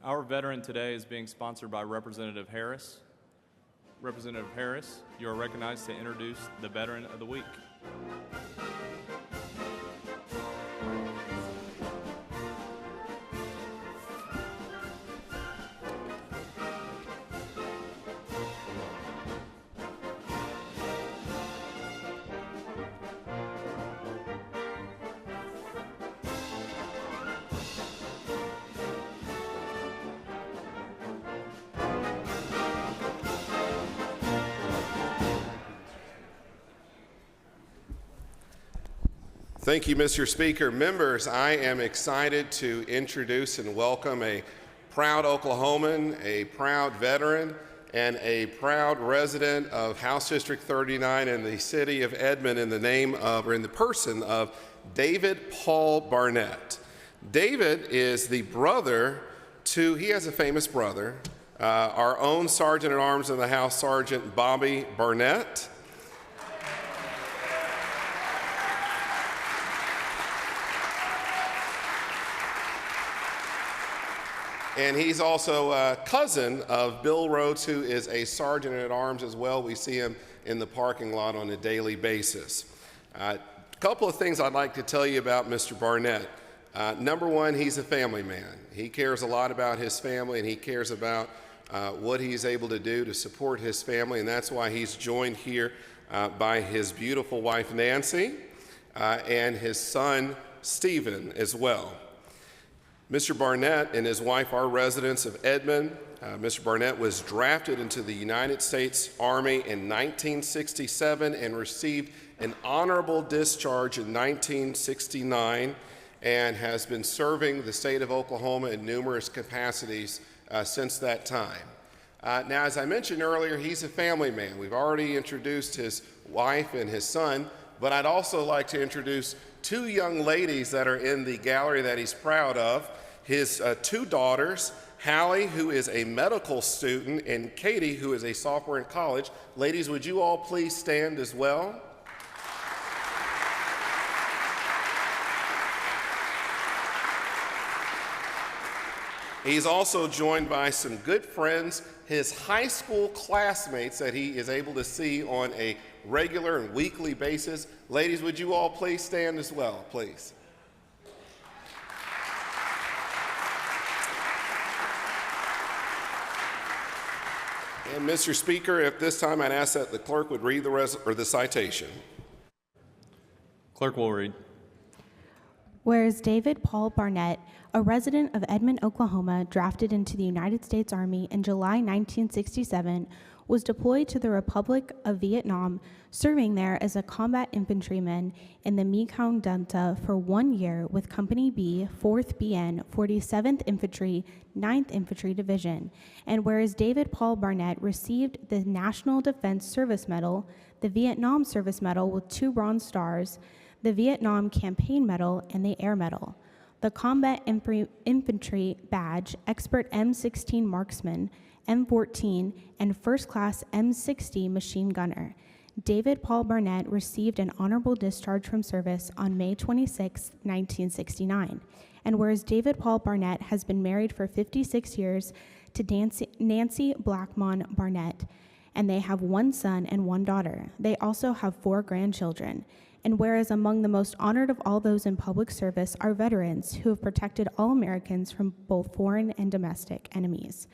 Our veteran today is being sponsored by Representative Harris. Representative Harris, you are recognized to introduce the Veteran of the Week. Thank you, Mr. Speaker. Members, I am excited to introduce and welcome a proud Oklahoman, a proud veteran, and a proud resident of House District 39 in the city of Edmond in the person of David Paul Barnett. David is the brother to, he has a famous brother, our own Sergeant at Arms in the House, Sergeant Bobby Barnett. And he's also a cousin of Bill Rhodes, who is a sergeant at arms as well. We see him in the parking lot on a daily basis. A couple of things I'd like to tell you about Mr. Barnett. Number one, he's a family man. He cares a lot about his family, and he cares about what he's able to do to support his family, and that's why he's joined here by his beautiful wife, Nancy, and his son, Stephen, as well. Mr. Barnett and his wife are residents of Edmond. Mr. Barnett was drafted into the United States Army in 1967 and received an honorable discharge in 1969 and has been serving the state of Oklahoma in numerous capacities since that time. Now, as I mentioned earlier, he's a family man. We've already introduced his wife and his son, but I'd also like to introduce two young ladies that are in the gallery that he's proud of. His two daughters, Hallie, who is a medical student, and Katie, who is a sophomore in college. Ladies, would you all please stand as well? He's also joined by some good friends, his high school classmates that he is able to see on a regular and weekly basis. Ladies, would you all please stand as well, please? And Mr. Speaker, at this time, I'd ask that the clerk would read the citation. Clerk will read. Whereas David Paul Barnett, a resident of Edmond, Oklahoma, drafted into the United States Army in July 1967, was deployed to the Republic of Vietnam, serving there as a combat infantryman in the Mekong Delta for 1 year with Company B, 4th BN, 47th Infantry, 9th Infantry Division. And whereas David Paul Barnett received the National Defense Service Medal, the Vietnam Service Medal with 2 Bronze Stars, the Vietnam Campaign Medal, and the Air Medal, the Combat Infantry Badge, Expert M16 Marksman, M14, and First Class M60 Machine Gunner. David Paul Barnett received an honorable discharge from service on May 26, 1969. And whereas David Paul Barnett has been married for 56 years to Nancy Blackmon Barnett, and they have 1 son and 1 daughter. They also have 4 grandchildren. And whereas among the most honored of all those in public service are veterans who have protected all Americans from both foreign and domestic enemies.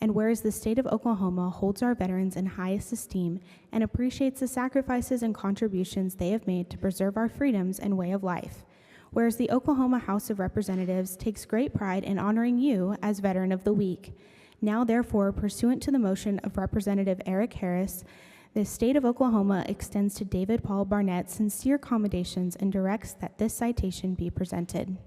And whereas the state of Oklahoma holds our veterans in highest esteem and appreciates the sacrifices and contributions they have made to preserve our freedoms and way of life. Whereas the Oklahoma House of Representatives takes great pride in honoring you as Veteran of the Week. Now, therefore, pursuant to the motion of Representative Erick Harris, the state of Oklahoma extends to David Paul Barnett sincere commendations and directs that this citation be presented.